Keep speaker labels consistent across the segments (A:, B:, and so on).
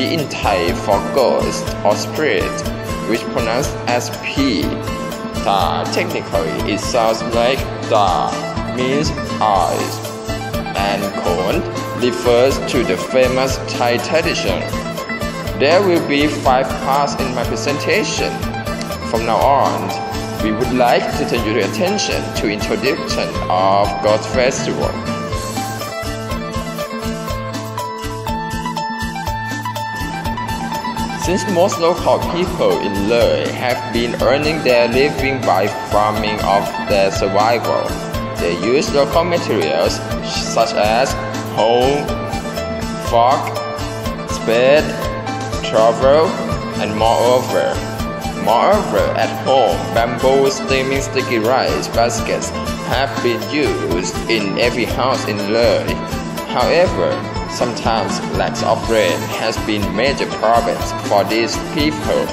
A: P in Thai for ghost or spirit, which pronounced as P. Ta technically it sounds like Da, means eyes, and Khon refers to the famous Thai tradition. There will be 5 parts in my presentation. From now on, we would like to turn your attention to introduction of God's festival. Since most local people in Le have been earning their living by farming of their survival, they use local materials such as hoe, fork, spade, shovel, and moreover, at home, bamboo steaming sticky rice baskets have been used in every house in Le. However, sometimes lack of rain has been major problems for these people.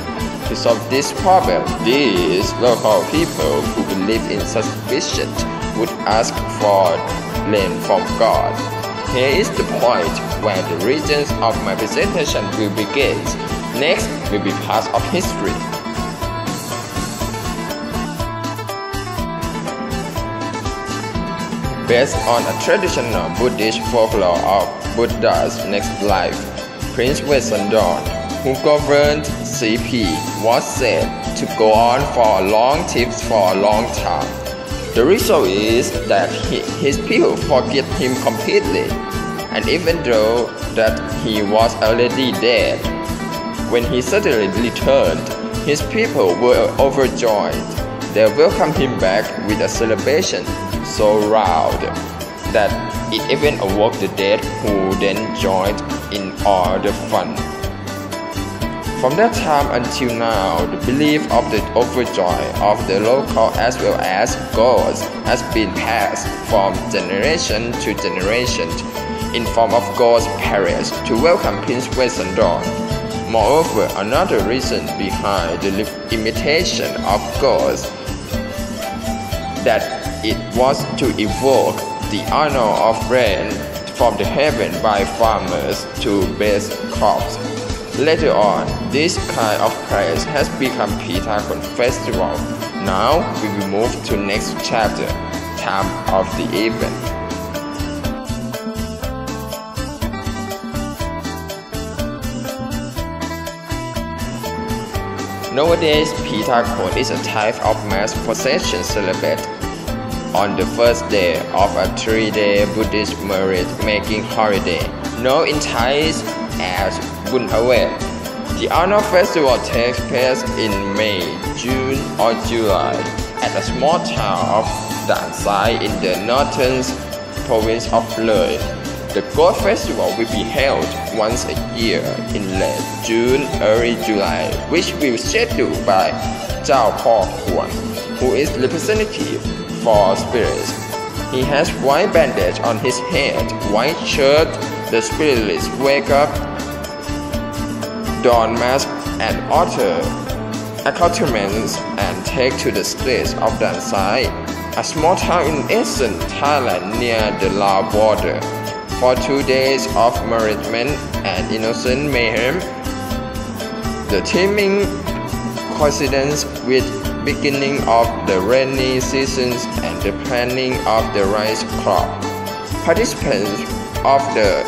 A: To solve this problem, these local people who believe in such vision would ask for rain from God. Here is the point where the regions of my presentation will begin. Next will be part of history. Based on a traditional Buddhist folklore of Buddha's next life, Prince Wesandan, who governed CP, was said to go on for a long trip for a long time. The result is that his people forget him completely, and even though that he was already dead, when he suddenly returned, his people were overjoyed. They welcomed him back with a celebration so loud that it even awoke the dead, who then joined in all the fun. From that time until now, the belief of the overjoy of the local as well as gods has been passed from generation to generation in form of God's prayers to welcome Prince Wesandan. Moreover, another reason behind the imitation of gods that it was to evoke the honor of rain from the heaven by farmers to best crops. Later on, this kind of praise has become Khon Festival. Now we will move to next chapter, time of the event. Nowadays, Khon is a type of mass procession celebrated on the first day of a 3-day Buddhist merit-making holiday, known in Thai as Bun Awe. The annual festival takes place in May, June, or July at a small town of Dan Sai in the northern province of Le. The God Festival will be held once a year in late June, early July, which will be scheduled by Zhao Po Khon, who is representative for spirits. He has white bandage on his head, white shirt. The spirits wake up, don mask and other accoutrements, and take to the streets of Dan Sai, a small town in eastern Thailand near the Lao border, for 2 days of merriment and innocent mayhem. The teeming coincidence with beginning of the rainy seasons and the planting of the rice crop. Participants of the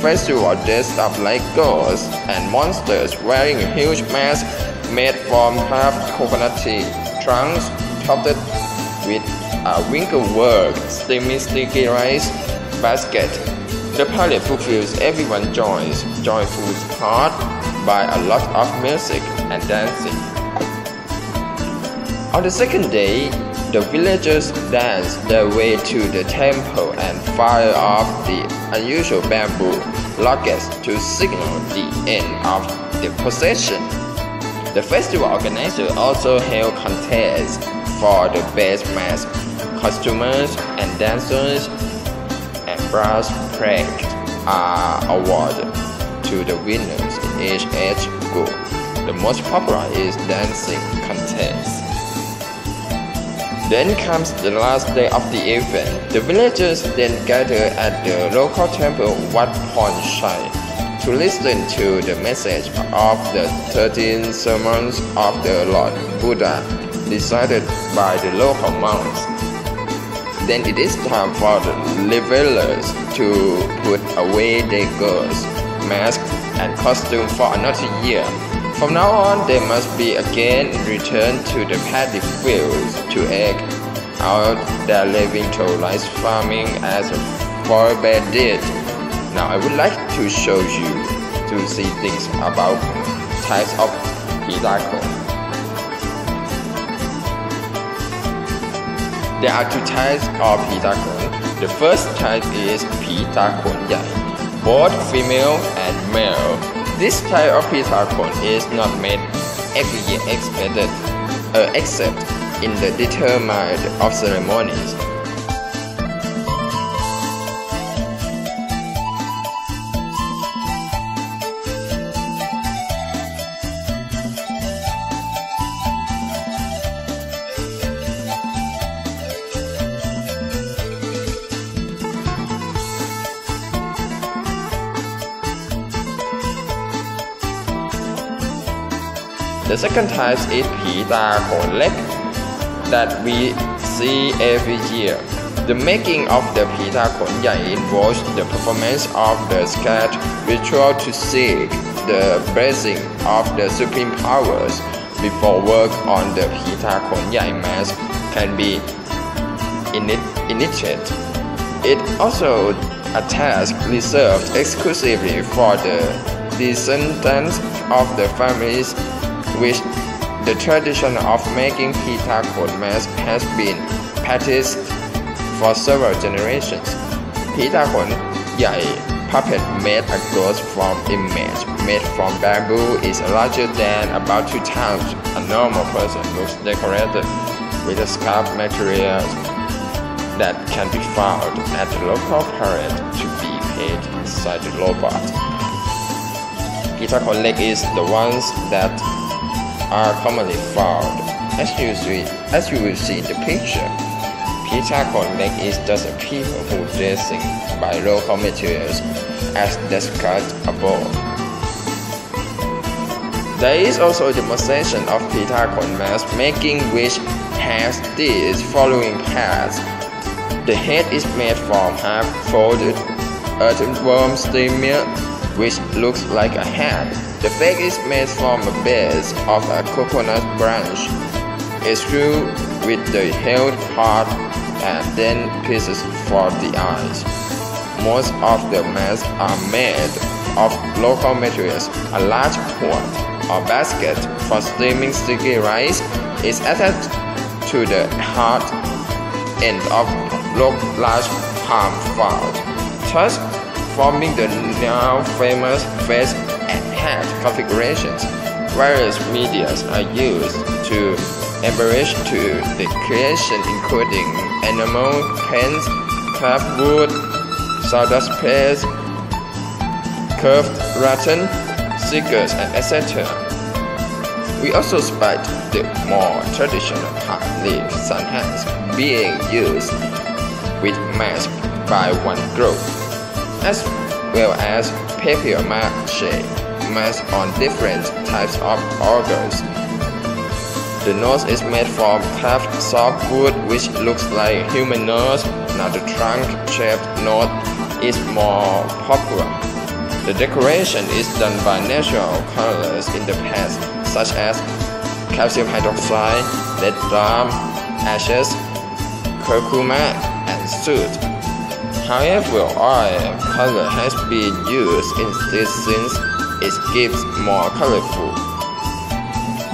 A: festival dressed up like ghosts and monsters, wearing a huge mask made from half coconut trunks topped with a winklework steaming sticky rice basket. The parade fulfills everyone's joyful heart by a lot of music and dancing. On the second day, the villagers dance their way to the temple and fire off the unusual bamboo lockets to signal the end of the procession. The festival organizer also held contests for the best mask costumers and dancers, and brass plaques are awarded to the winners in each age group. The most popular is dancing contest. Then comes the last day of the event. The villagers then gather at the local temple Wat Phon Chai to listen to the message of the 13 sermons of the Lord Buddha recited by the local monks. Then it is time for the revelers to put away their goods, masks, and costume for another year. From now on, they must be again returned to the paddy fields to act out their living to rice farming as a forebear did. Now I would like to show you to see things about types of pita khon. There are two types of pita khon. The first type is pita khon yai, both female and male. This type of pita khon is not made every year except in the determined of ceremonies. The second type is pita khon leg that we see every year. The making of the pita khon yai involves the performance of the sacred ritual to seek the blessing of the supreme powers before work on the pita khon yai mask can be initiated. It also a task reserved exclusively for the descendants of the families which the tradition of making pita khon mask has been practiced for several generations. Pita khon yai puppet made a ghost from image made from bamboo is larger than about 2 times a normal person looks decorated with a scarf materials that can be found at the local parade to be paid inside the robot. Pita khon leg is the ones that are commonly found, as you will see in the picture. Pita khon leg is just a people who dressing by local materials as described above. There is also a demonstration of pita khon mask making which has these following parts. The head is made from half-folded earthworm stemmer which looks like a hat. The face is made from a base of a coconut branch. It's through with the held part and then pieces for the eyes. Most of the masks are made of local materials. A large pot or basket for steaming sticky rice is attached to the hard end of large palm froond, thus forming the now famous face and head configurations. Various medias are used to embellish to the creation including enamel, paints, carved wood, sawdust paste, curved rattan, stickers, and etc. We also spot the more traditional palm leaf sun hats being used with masks by one group, as well as papier-mâché masks on different types of organs. The nose is made from carved softwood which looks like a human nose. Now the trunk-shaped nose is more popular. The decoration is done by natural colors in the past, such as calcium hydroxide, red gum, ashes, curcuma, and soot. However, oil color has been used instead since it gives more colorful.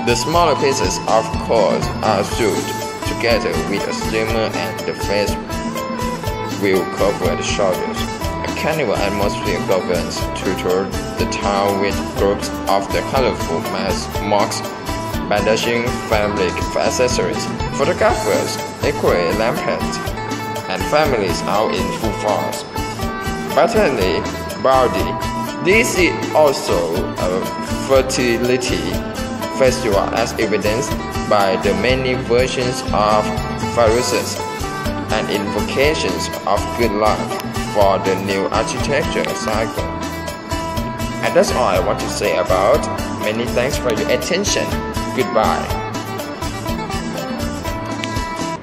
A: The smaller pieces of cord are sewed together with a streamer and the face will cover the shoulders. A carnival atmosphere governs through the town with groups of the colorful masks, bandaging fabric for accessories, photographers, equally rampant, and families out in full force. Botany, Baldi. This is also a fertility festival as evidenced by the many versions of viruses and invocations of good luck for the new architecture cycle. And that's all I want to say about. Many thanks for your attention. Goodbye.